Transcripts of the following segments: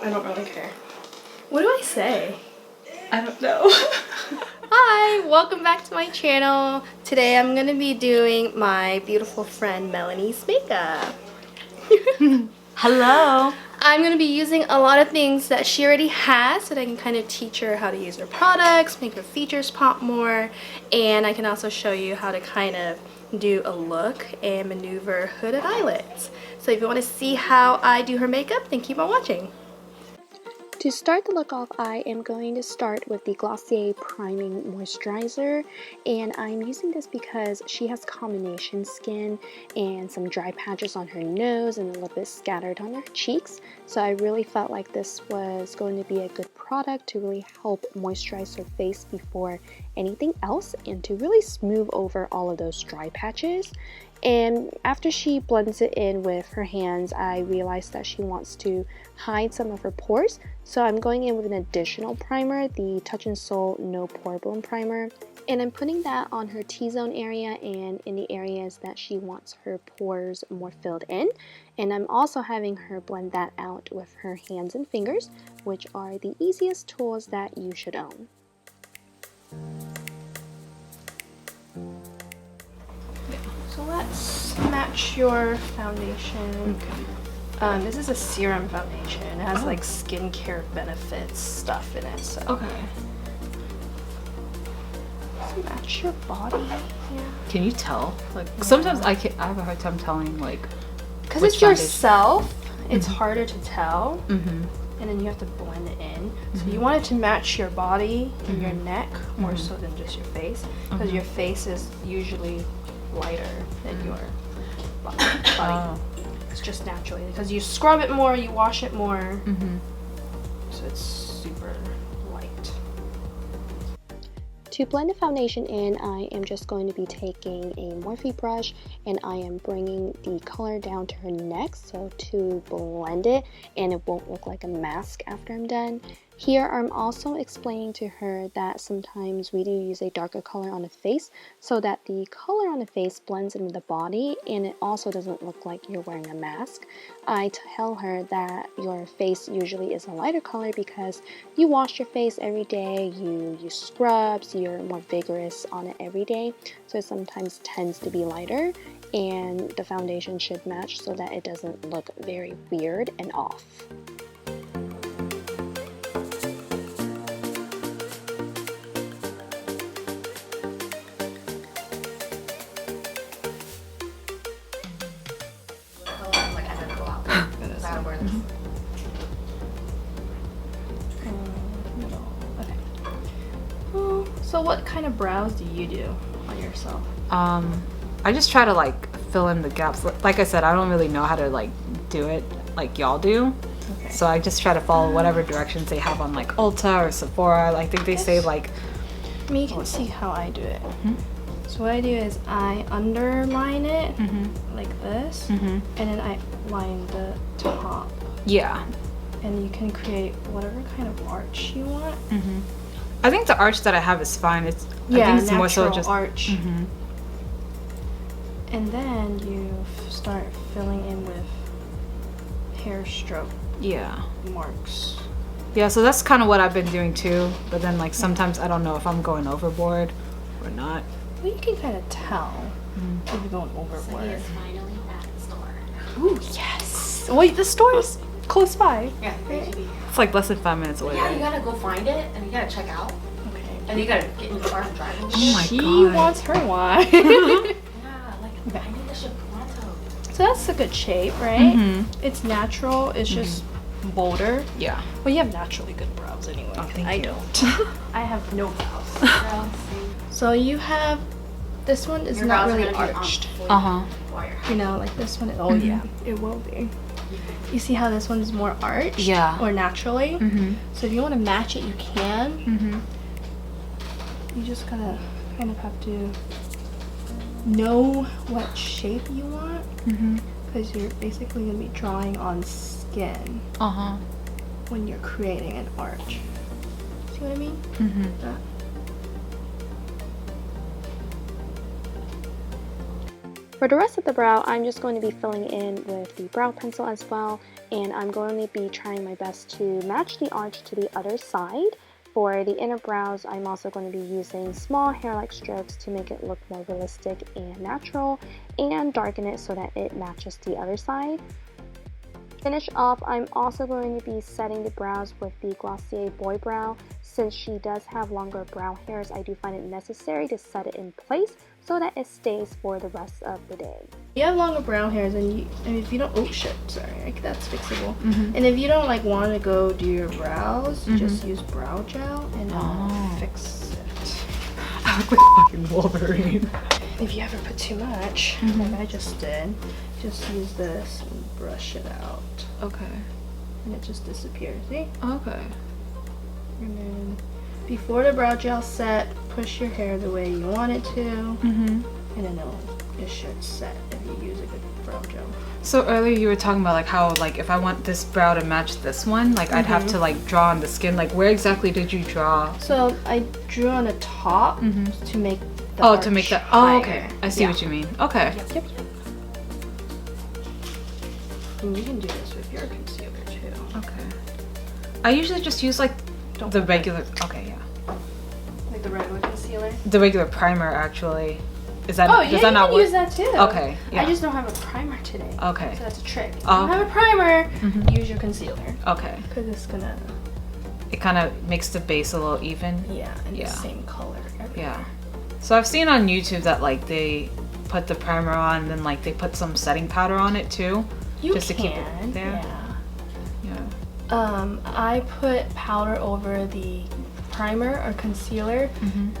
I don't really care. What do I say? I don't know. Hi, welcome back to my channel. Today I'm gonna be doing my beautiful friend Melanie's makeup. Hello. I'm gonna be using a lot of things that she already has so that I can kind of teach her how to use her products, make her features pop more, and I can also show you how to kind of do a look and maneuver hooded eyelids. So if you want to see how I do her makeup, then keep on watching. To start the look off, I am going to start with the Glossier Priming Moisturizer, and I'm using this because she has combination skin and some dry patches on her nose and a little bit scattered on her cheeks, so I really felt like this was going to be a good product to really help moisturize her face before anything else and to really smooth over all of those dry patches. And after she blends it in with her hands, I realized that she wants to hide some of her pores. So I'm going in with an additional primer, the Touch n Soul No Pore Bone Primer. And I'm putting that on her T-zone area and in the areas that she wants her pores more filled in. And I'm also having her blend that out with her hands and fingers, which are the easiest tools that you should own. So let's match your foundation. Okay. This is a serum foundation. It has like skincare benefits stuff in it. So Okay. let's match your body. Yeah. Can you tell? Like sometimes I have a hard time telling like. Because it's yourself, it's harder to tell. And then you have to blend it in. So you want it to match your body and your neck more so than just your face, because your face is usually lighter than your body. It's just naturally because you scrub it more, you wash it more, so it's super light. To blend the foundation in, I am just going to be taking a Morphe brush and I am bringing the color down to her neck so to blend it and it won't look like a mask after I'm done. Here I'm also explaining to her that sometimes we do use a darker color on the face so that the color on the face blends in with the body and it also doesn't look like you're wearing a mask. I tell her that your face usually is a lighter color because you wash your face every day, you use scrubs, you're more vigorous on it every day, so it sometimes tends to be lighter, and the foundation should match so that it doesn't look very weird and off. So what kind of brows do you do on yourself? I just try to like fill in the gaps. Like I said, I don't really know how to like do it like y'all do. Okay. So I just try to follow whatever directions they have on like Ulta or Sephora. I think they say like. I mean, you can see how I do it. So what I do is I underline it like this, and then I line the top. Yeah. And you can create whatever kind of arch you want. I think the arch that I have is fine. I think it's more so just arch. And then you start filling in with hair stroke. Marks. Yeah, so that's kind of what I've been doing too. But then like sometimes I don't know if I'm going overboard or not. Well, you can kind of tell if you're going overboard. So he is finally at the store. Ooh, yes. Wait, the store is close by. Yeah, it's like less than 5 minutes away. Yeah, you gotta go find it and you gotta check out. Okay. And you gotta get in the car and drive. Oh my God. She wants her wine. Yeah, like I need the shit pronto. So that's a good shape, right? It's natural. It's just bolder. Yeah. Well, you have naturally good brows anyway. Oh, thank I you. don't. I have no brows. So you have, this one is not really arched. You know, like this one. Oh yeah, it will be. You see how this one's more arched? Yeah. Or naturally? So if you want to match it, you can. You just gotta kind of have to know what shape you want. Because you're basically gonna be drawing on skin. When you're creating an arch. See what I mean? For the rest of the brow, I'm just going to be filling in with the brow pencil as well, and I'm going to be trying my best to match the arch to the other side. For the inner brows, I'm also going to be using small hair-like strokes to make it look more realistic and natural, and darken it so that it matches the other side. Finish off, I'm also going to be setting the brows with the Glossier Boy Brow. Since she does have longer brow hairs, I do find it necessary to set it in place so that it stays for the rest of the day. You have longer brow hairs, and if you don't, oh shit, sorry, that's fixable. And if you don't like want to go do your brows, just use brow gel and fix it. I look like fucking Wolverine. If you ever put too much, like I just did, just use this and brush it out. Okay. And it just disappears, see? Okay. And then before the brow gel set, push your hair the way you want it to, and then it should set if you use a good brow gel. So earlier you were talking about like how like if I want this brow to match this one, like I'd have to like draw on the skin. Like where exactly did you draw? So I drew on the top to make the arch to make that. Oh, okay. higher. I see what you mean. Okay. Yep. And you can do this with your concealer too. Okay. I usually just use like the regular. Okay, yeah. Like the regular concealer. The regular primer actually. Is that? Oh yeah, does that you not can work? use that too. Okay. Yeah. I just don't have a primer today. Okay. So that's a trick. If you Oh, don't have a primer, use your concealer. Okay. Because it's gonna. It kind of makes the base a little even. Yeah, and the same color everywhere. Yeah. So I've seen on YouTube that like they put the primer on and then like they put some setting powder on it too. Just to keep it there. Yeah. I put powder over the primer or concealer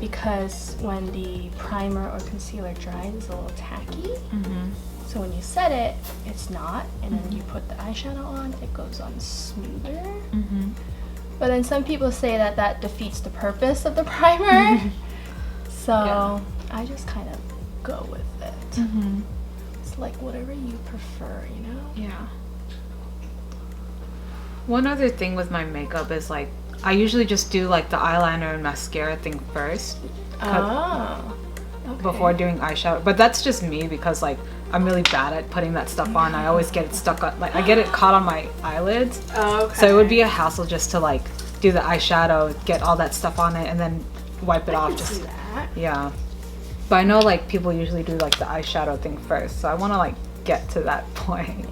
because when the primer or concealer dries, it's a little tacky. So when you set it, it's not, and then you put the eyeshadow on, it goes on smoother. But then some people say that that defeats the purpose of the primer. So I just kind of go with it. It's like whatever you prefer, you know? Yeah. One other thing with my makeup is like I usually just do like the eyeliner and mascara thing first. Before doing eyeshadow. But that's just me because like I'm really bad at putting that stuff on. I always get it stuck on, like I get it caught on my eyelids. So it would be a hassle just to like do the eyeshadow, get all that stuff on it, and then wipe it off. Just yeah. But I know like people usually do like the eyeshadow thing first, so I want to like get to that point.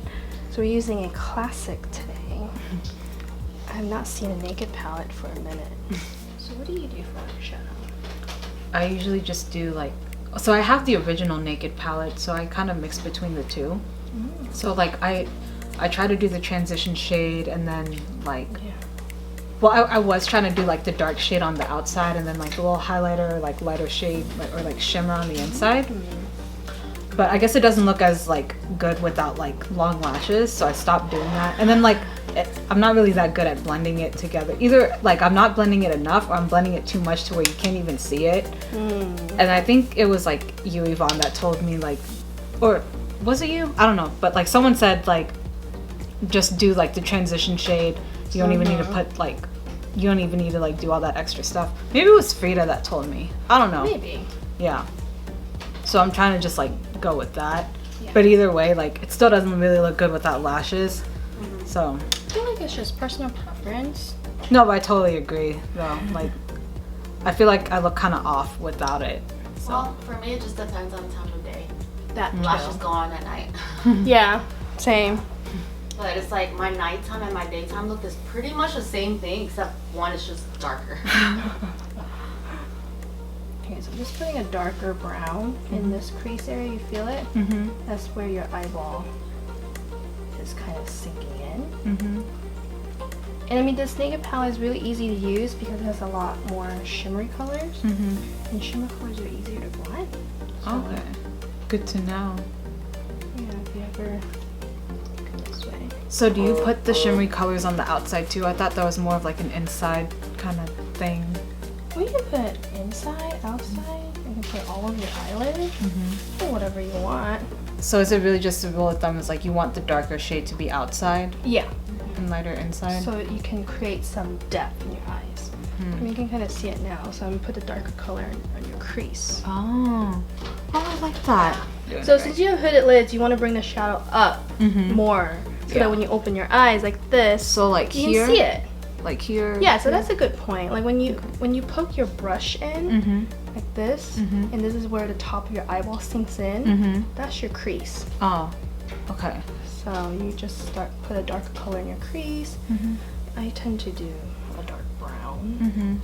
So we're using a classic today. I have not seen a naked palette for a minute. So what do you do for eyeshadow? I usually just do like, so I have the original naked palette, so I kind of mix between the two. So like I try to do the transition shade and then like, well I was trying to do like the dark shade on the outside and then like the little highlighter, like lighter shade or like shimmer on the inside. But I guess it doesn't look as like good without like long lashes, so I stopped doing that. And then like I'm not really that good at blending it together. Either like I'm not blending it enough or I'm blending it too much to where you can't even see it. And I think it was like you, Yvonne, that told me like, or was it you? I don't know. But like someone said like just do like the transition shade. You don't even need to put like, you don't even need to like do all that extra stuff. Maybe it was Frida that told me. I don't know. Maybe. Yeah. So I'm trying to just like go with that. But either way, like it still doesn't really look good without lashes. So I feel like it's just personal preference. no, but I totally agree though. Like I feel like I look kind of off without it. So. Well, for me, it just depends on the time of day. That Lashes go on at night. Yeah, same. But it's like my nighttime and my daytime look is pretty much the same thing, except one is just darker. Okay, so I'm just putting a darker brown in this crease area. You feel it? That's where your eyeball is kind of sinking in. And I mean, this naked palette is really easy to use because it has a lot more shimmery colors. And shimmer colors are easier to blend. So, Okay. Good to know. yeah, if you ever go this way. So do you put the shimmery colors on the outside too? I thought that was more of like an inside kind of thing. Well, you can put inside, outside. You can put all over your eyelid. Or whatever you want. So is it really just a rule of thumb is like you want the darker shade to be outside Yeah. and lighter inside? So you can create some depth in your eyes. I mean, you can kind of see it now. So I'm gonna put the darker color on your crease. Oh. Oh, I like that. So since you have hooded lids, you want to bring the shadow up more, so Yeah. that when you open your eyes like this, So like you here, can see it. like here. Yeah, so that's a good point. Like when you poke your brush in like this, and this is where the top of your eyeball sinks in. That's your crease. Oh, okay. So you just put a darker color in your crease. I tend to do a dark brown,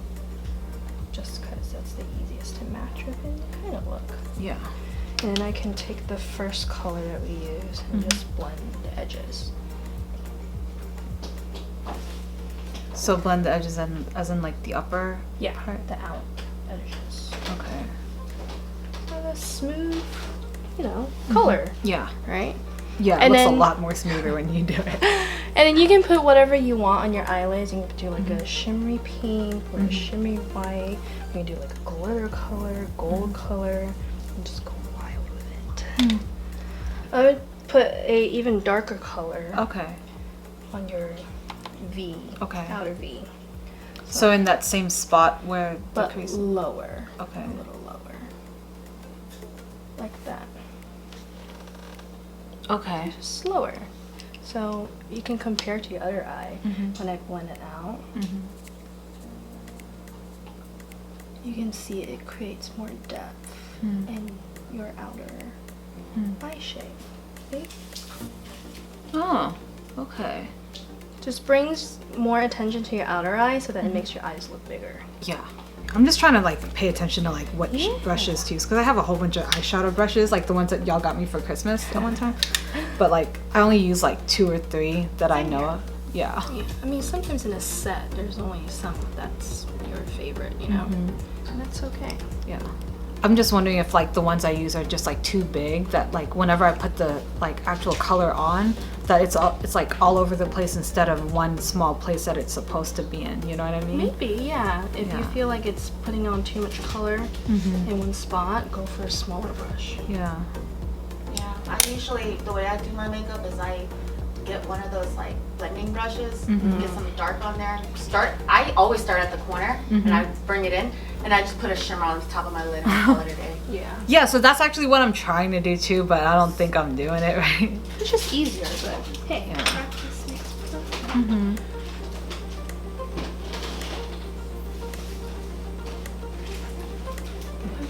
just because that's the easiest to match with any kind of look. Yeah. And then I can take the first color that we use and just blend the edges. So blend the edges in, as in like the upper part? The out edges. Okay. Have a smooth, color, Yeah. right? Yeah, it And looks then- a lot more smoother when you do it. And then you can put whatever you want on your eyelids. You can do like a shimmery pink or a shimmery white. You can do like a glitter color, gold color, and just go wild with it. I would put a even darker color Okay. on your V, outer V, So in that same spot where the but crease. lower, Okay. a little lower, like that. Okay. Just lower. So you can compare to your other eye when I blend it out. You can see it creates more depth in your outer eye shape. See? Oh, okay. Just brings more attention to your outer eye so that it makes your eyes look bigger. Yeah. I'm just trying to like pay attention to like what brushes to use, because I have a whole bunch of eyeshadow brushes, like the ones that y'all got me for Christmas at one time. But like I only use like 2 or 3 that I know of. Yeah. I mean, sometimes in a set, there's only some that's your favorite, and that's okay. Yeah. I'm just wondering if like the ones I use are just like too big, that like whenever I put the like actual color on, that it's like all over the place instead of one small place that it's supposed to be in. You know what I mean? Maybe, yeah. If you Yeah. feel like it's putting on too much color in one spot, go for a smaller brush. Yeah. Yeah, I usually, the way I do my makeup is I get one of those like blending brushes, get some dark on there. I always start at the corner and I bring it in and I just put a shimmer on the top of my lid and call it a day. Yeah. Yeah, so that's actually what I'm trying to do too, but I don't think I'm doing it right. It's just easier, but hey, Yeah. practice makes perfect.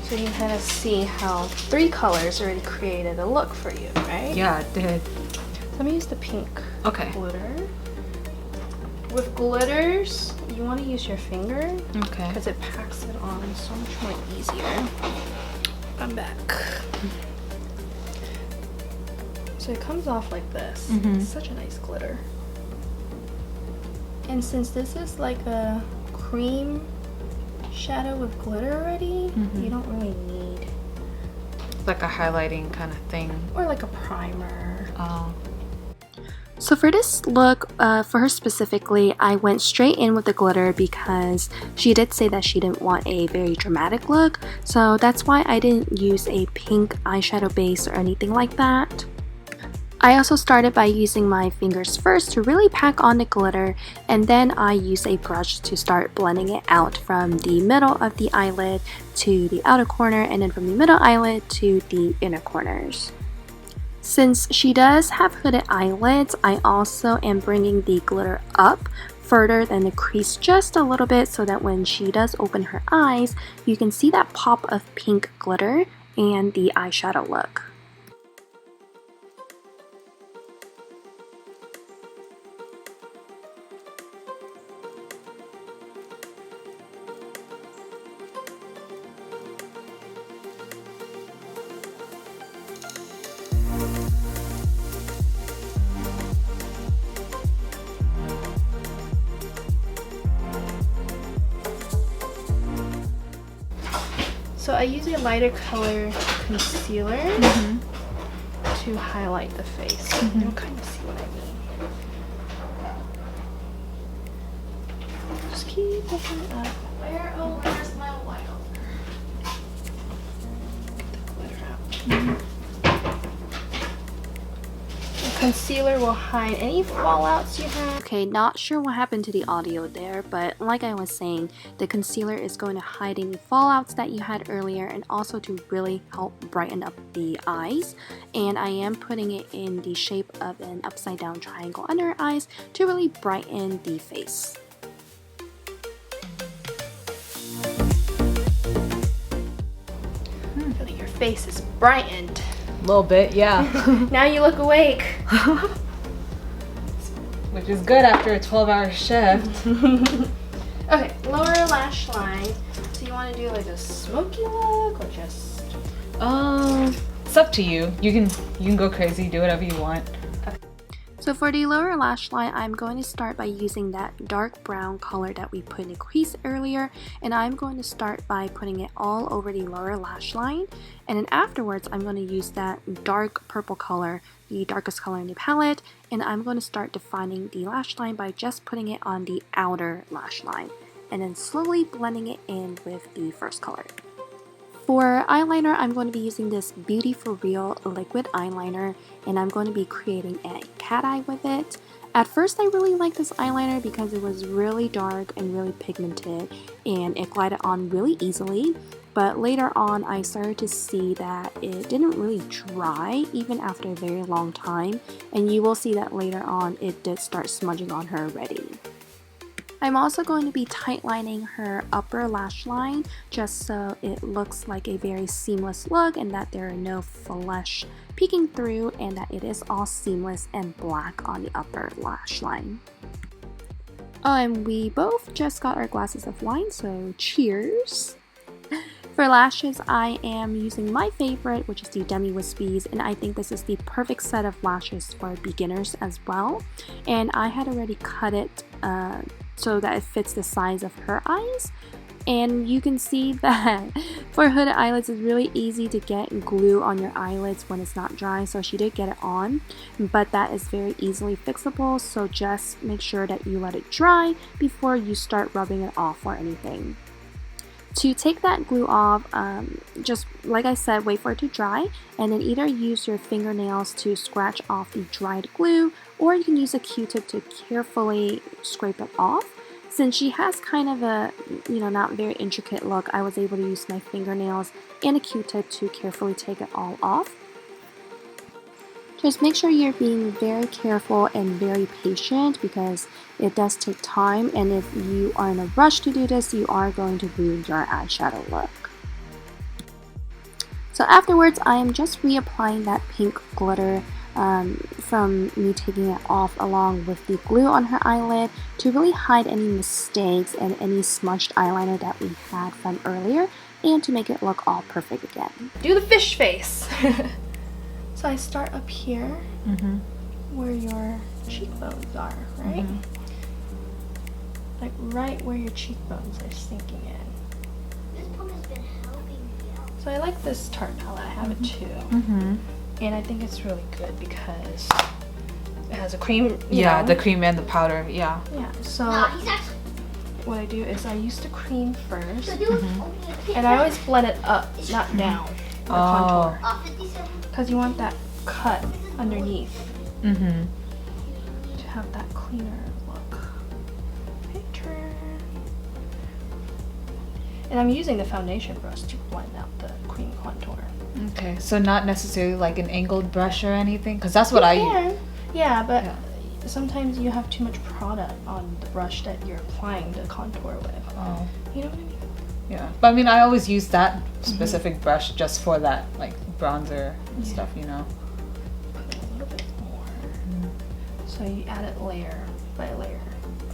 So you can kind of see how 3 colors already created a look for you, right? Yeah, it did. So I'm gonna use the pink Okay. glitter. With glitters, you want to use your finger Okay. because it packs it on so much more easier. I'm back. So it comes off like this. It's such a nice glitter. And since this is like a cream shadow with glitter already, you don't really need, Like a highlighting kind of thing. or like a primer. Oh. So for this look, for her specifically, I went straight in with the glitter because she did say that she didn't want a very dramatic look. So that's why I didn't use a pink eyeshadow base or anything like that. I also started by using my fingers first to really pack on the glitter, and then I use a brush to start blending it out from the middle of the eyelid to the outer corner, and then from the middle eyelid to the inner corners. Since she does have hooded eyelids, I also am bringing the glitter up further than the crease just a little bit so that when she does open her eyes, you can see that pop of pink glitter and the eyeshadow look. So I use a lighter color concealer to highlight the face. You'll kind of see what I mean. Just keep looking up. Where's my white Get the glitter out. concealer will hide any fallouts you have. Okay, not sure what happened to the audio there, but like I was saying, the concealer is going to hide any fallouts that you had earlier and also to really help brighten up the eyes. And I am putting it in the shape of an upside down triangle under your eyes to really brighten the face. I feel like your face is brightened. A little bit, yeah. Now you look awake. Which is good after a 12-hour shift. Okay, lower lash line. So you want to do like a smoky look or just... It's up to you. You can go crazy, do whatever you want. So for the lower lash line, I'm going to start by using that dark brown color that we put in the crease earlier, and I'm going to start by putting it all over the lower lash line, and then afterwards I'm going to use that dark purple color, the darkest color in the palette, and I'm going to start defining the lash line by just putting it on the outer lash line, and then slowly blending it in with the first color. For eyeliner, I'm going to be using this Beauty For Real liquid eyeliner, and I'm going to be creating a cat eye with it. At first, I really liked this eyeliner because it was really dark and really pigmented, and it glided on really easily. But later on, I started to see that it didn't really dry even after a very long time, and you will see that later on it did start smudging on her already. I'm also going to be tightlining her upper lash line just so it looks like a very seamless look and that there are no flesh peeking through and that it is all seamless and black on the upper lash line. Oh, and we both just got our glasses of wine, so cheers! For lashes, I am using my favorite, which is the Demi Wispies, and I think this is the perfect set of lashes for beginners as well. And I had already cut it so that it fits the size of her eyes. And you can see that for hooded eyelids, it's really easy to get glue on your eyelids when it's not dry, so she did get it on, but that is very easily fixable, so just make sure that you let it dry before you start rubbing it off or anything. To take that glue off, just like I said, wait for it to dry, and then either use your fingernails to scratch off the dried glue, or you can use a Q-tip to carefully scrape it off. Since she has kind of a, not very intricate look, I was able to use my fingernails and a Q-tip to carefully take it all off. Just make sure you're being very careful and very patient because it does take time, and if you are in a rush to do this, you are going to ruin your eyeshadow look. So afterwards, I am just reapplying that pink glitter from me taking it off along with the glue on her eyelid to really hide any mistakes and any smudged eyeliner that we had from earlier, and to make it look all perfect again. Do the fish face! So I start up here where your cheekbones are, right? Like right where your cheekbones are sinking in. This book has been helping me out. So I like this Tarte palette, I have it too. And I think it's really good because it has a cream, Yeah, the cream and the powder, yeah. Yeah, so He's actually what I do is I use the cream first, so do it. and I always blend it up, not down, the contour. 57. Because you want that cut underneath to have that cleaner look. Picture. And I'm using the foundation brush to blend out the cream contour. Okay, so not necessarily like an angled brush or anything? Because that's what I use. Yeah, but sometimes you have too much product on the brush that you're applying the contour with. Oh. You know what I mean? Yeah, but I mean, I always use that specific brush just for that, like, bronzer and stuff, Put a little bit more. So you add it layer by layer.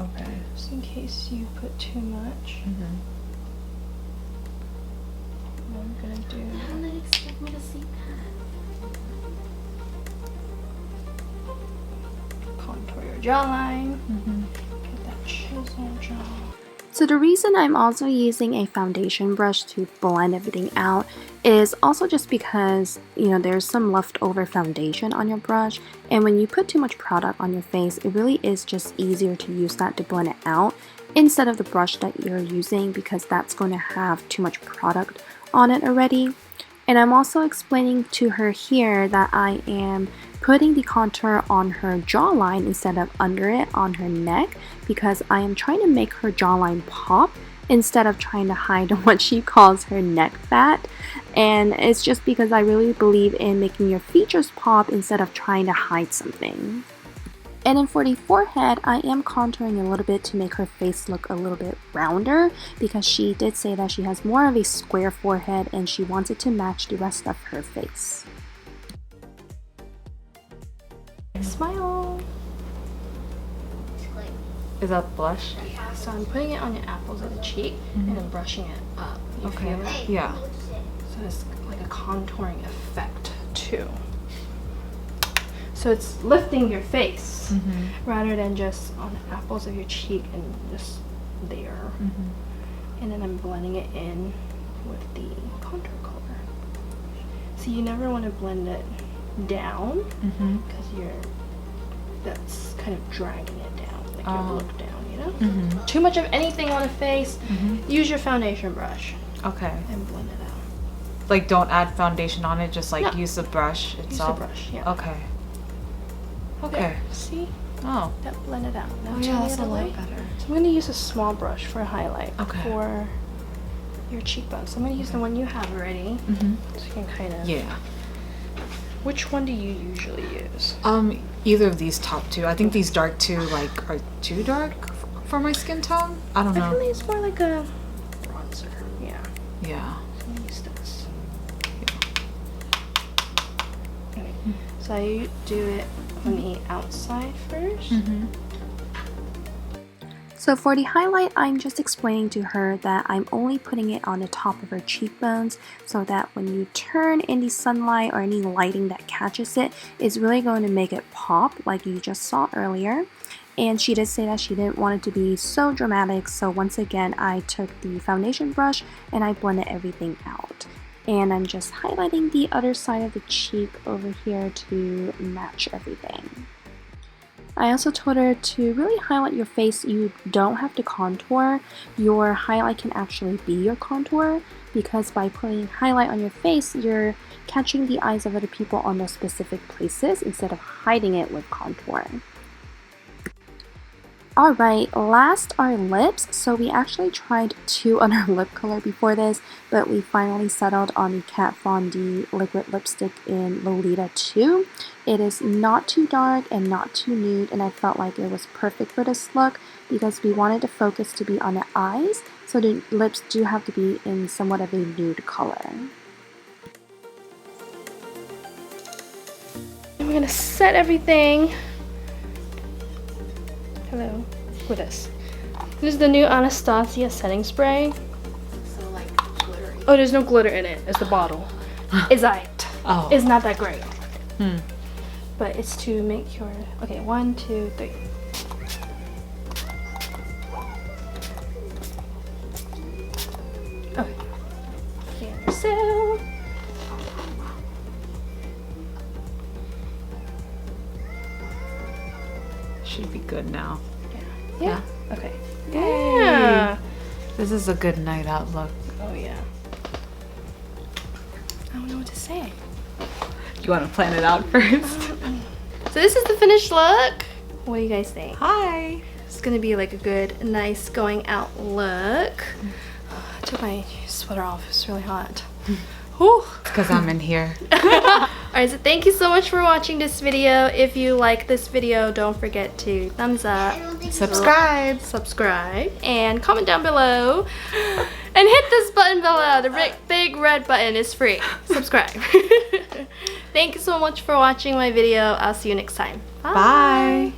Okay. Just in case you put too much. I'm gonna do I didn't expect me to see contour your jawline. Get that chisel jaw. So the reason I'm also using a foundation brush to blend everything out is also just because, there's some leftover foundation on your brush, and when you put too much product on your face, it really is just easier to use that to blend it out instead of the brush that you're using, because that's going to have too much product on it already. And I'm also explaining to her here that I am putting the contour on her jawline instead of under it on her neck, because I am trying to make her jawline pop instead of trying to hide what she calls her neck fat. And it's just because I really believe in making your features pop instead of trying to hide something. And then for the forehead, I am contouring a little bit to make her face look a little bit rounder, because she did say that she has more of a square forehead and she wants it to match the rest of her face. Smile. Is that blush? So I'm putting it on the apples of the cheek and then brushing it up. You feel it? Yeah. So it's like a contouring effect too. So it's lifting your face rather than just on the apples of your cheek and just there. And then I'm blending it in with the contour color. So you never want to blend it down because that's kind of dragging it down, like your look down, you know? Too much of anything on the face, use your foundation brush. Okay. And blend it out. Like, don't add foundation on it, just like use the brush itself? Use the brush, yeah. Okay. Okay. There, see? Oh. That blended out. Now Oh, turn yeah, the that's a other lot way. better. So I'm going to use a small brush for a highlight for your cheekbones. So I'm going to use the one you have already. So you can kind of... Yeah. Which one do you usually use? Either of these top two. I think these dark two, like, are too dark for my skin tone. I don't know. I feel like it's more like a bronzer. Yeah. Yeah. So I'm going to use this. Okay. So I do it on the outside first. So for the highlight, I'm just explaining to her that I'm only putting it on the top of her cheekbones so that when you turn in the sunlight or any lighting that catches it, it's really going to make it pop like you just saw earlier. And she did say that she didn't want it to be so dramatic, so once again I took the foundation brush and I blended everything out. And I'm just highlighting the other side of the cheek over here to match everything. I also told her to really highlight your face. You don't have to contour. Your highlight can actually be your contour, because by putting highlight on your face, you're catching the eyes of other people on those specific places instead of hiding it with contour. Alright, last are lips. So we actually tried 2 other lip color before this, but we finally settled on the Kat Von D liquid lipstick in Lolita 2. It is not too dark and not too nude, and I felt like it was perfect for this look because we wanted the focus to be on the eyes, so the lips do have to be in somewhat of a nude color. And we're gonna set everything. Hello. With this. This is the new Anastasia setting spray. So like glittery. Oh, there's no glitter in it. It's the bottle. It's alright. Oh. It's not that great. But it's to make your... Okay, 1, 2, 3. Okay. So... Should be good now. Yeah. Okay. Yeah. This is a good night out look. Oh yeah. I don't know what to say. You want to plan it out first? So this is the finished look. What do you guys think? Hi. It's gonna be like a good, nice going out look. I took my sweater off. It's really hot. Whew. Because I'm in here. Alright, so thank you so much for watching this video. If you like this video, don't forget to thumbs up, subscribe, and comment down below. And hit this button below. The big red button is free. Subscribe. Thank you so much for watching my video. I'll see you next time. Bye. Bye.